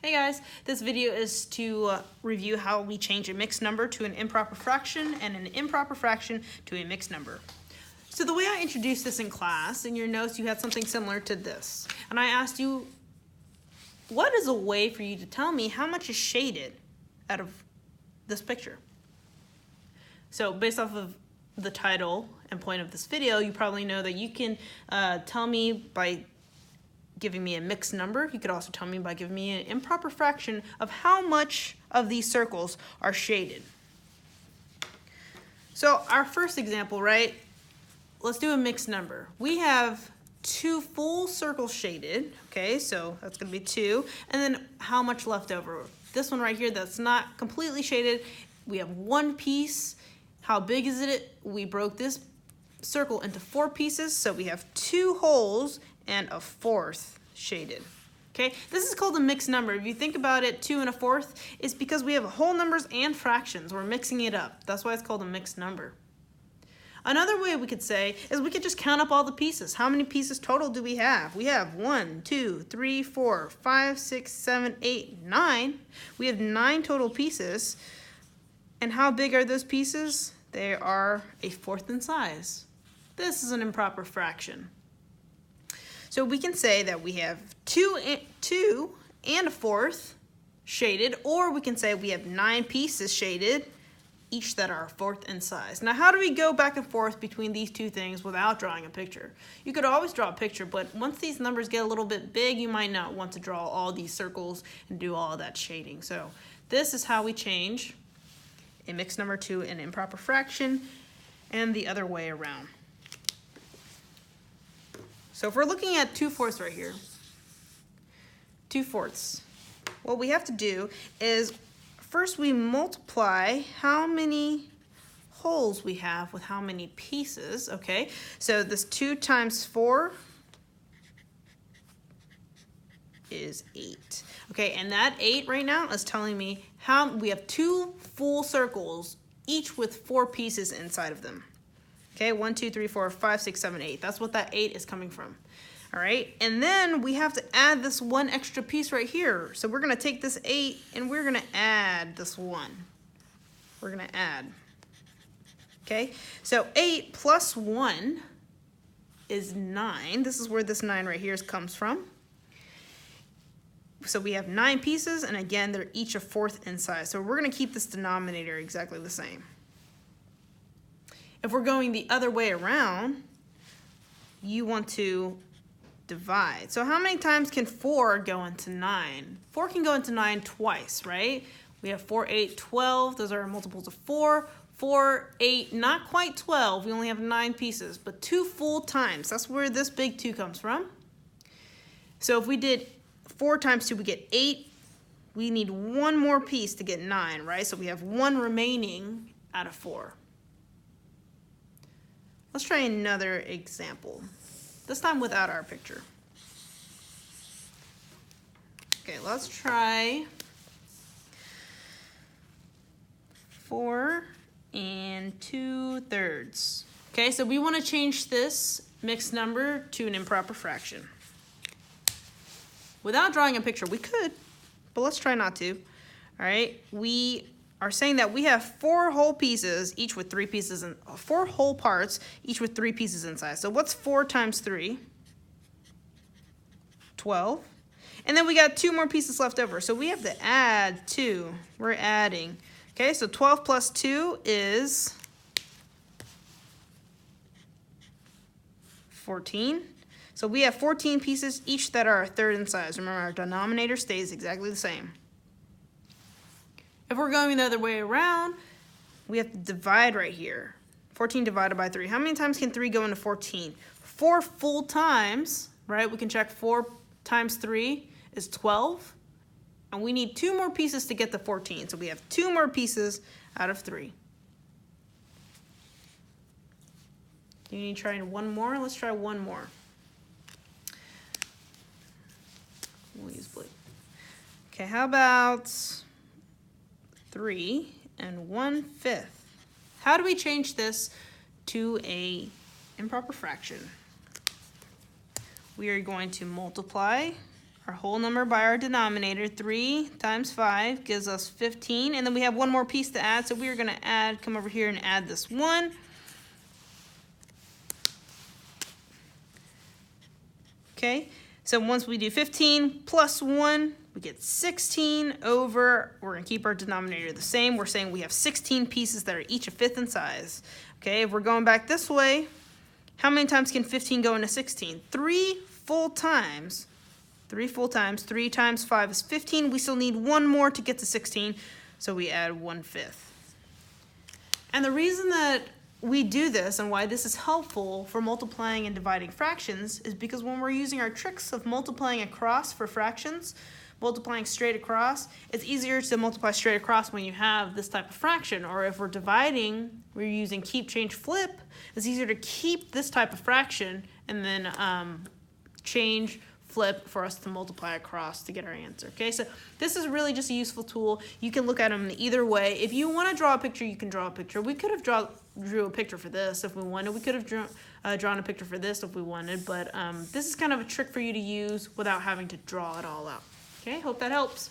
Hey guys, this video is to review how we change a mixed number to an improper fraction and an improper fraction to a mixed number. So the way I introduced this in class, in your notes you had something similar to this. And I asked you, what is a way for you to tell me how much is shaded out of this picture? So based off of the title and point of this video, you probably know that you can tell me by giving me a mixed number. You could also tell me by giving me an improper fraction of how much of these circles are shaded. So our first example, right? Let's do a mixed number. We have 2 full circles shaded, okay? So that's gonna be 2. And then how much left over? This one right here that's not completely shaded, we have 1 piece. How big is it? We broke this circle into 4 pieces, so we have 2 holes and a 4th shaded. Okay, this is called a mixed number. If you think about it, 2 and a 4th is because we have whole numbers and fractions. We're mixing it up. That's why it's called a mixed number. Another way we could say is we could just count up all the pieces. How many pieces total do we have? We have 1, 2, 3, 4, 5, 6, 7, 8, 9. We have 9 total pieces. And how big are those pieces? They are a 4th in size. This is an improper fraction. So we can say that we have 2 and a 4th shaded, or we can say we have 9 pieces shaded, each that are a 4th in size. Now, how do we go back and forth between these two things without drawing a picture? You could always draw a picture, but once these numbers get a little bit big, you might not want to draw all these circles and do all of that shading. So this is how we change a mixed number to an improper fraction, and the other way around. So if we're looking at 2/4 right here, 2/4, what we have to do is first we multiply how many holes we have with how many pieces, okay? So this 2 times 4 is 8. Okay, and that 8 right now is telling me how we have 2 full circles, each with 4 pieces inside of them. Okay, 1, 2, 3, 4, 5, 6, 7, 8. That's what that 8 is coming from. All right, and then we have to add this 1 extra piece right here. So we're gonna take this 8 and we're gonna add this 1. We're gonna add. Okay, so 8 plus 1 is 9. This is where this 9 right here comes from. So we have 9 pieces, and again, they're each a 4th in size. So we're gonna keep this denominator exactly the same. If we're going the other way around, you want to divide. So how many times can 4 go into 9? 4 can go into 9 twice, right? We have 4, 8, 12. Those are multiples of 4. 4, 8, not quite 12. We only have 9 pieces, but 2 full times. That's where this big 2 comes from. So if we did 4 times 2, we get 8. We need 1 more piece to get 9, right? So we have 1 remaining out of 4. Let's try another example, this time without our picture. Okay, let's try 4 2/3. Okay, so we want to change this mixed number to an improper fraction. Without drawing a picture, we could, but let's try not to. All right, we are saying that we have 4 whole pieces, each with 3 pieces, and 4 whole parts, each with 3 pieces inside. So what's 4 times 3? 12. And then we got 2 more pieces left over. So we have to add 2. We're adding. Okay, so 12 plus 2 is 14. So we have 14 pieces, each that are a 1/3 in size. Remember, our denominator stays exactly the same. If we're going the other way around, we have to divide right here. 14 divided by 3. How many times can 3 go into 14? 4 full times, right? We can check 4 times 3 is 12. And we need 2 more pieces to get to 14. So we have 2 more pieces out of 3. Do you need to try 1 more? Let's try 1 more. We'll use blue. Okay, how about 3 1/5? How do we change this to a improper fraction? We are going to multiply our whole number by our denominator. 3 times 5 gives us 15. And then we have one more piece to add, so we're going to come over here and add this 1. Okay, so once we do 15 plus 1, we get 16 over, we're going to keep our denominator the same. We're saying we have 16 pieces that are each a fifth in size. Okay, if we're going back this way, how many times can 15 go into 16? 3 full times. 3 full times. 3 times 5 is 15. We still need one more to get to 16, so we add 1/5. And the reason that we do this and why this is helpful for multiplying and dividing fractions is because when we're using our tricks of multiplying across for fractions, multiplying straight across, it's easier to multiply straight across when you have this type of fraction. Or if we're dividing, we're using keep, change, flip, it's easier to keep this type of fraction and then change, flip for us to multiply across to get our answer. Okay, so this is really just a useful tool. You can look at them either way. If you want to draw a picture, you can draw a picture. We could have drew a picture for this if we wanted. We could have drawn a picture for this if we wanted, but this is kind of a trick for you to use without having to draw it all out. Okay, hope that helps.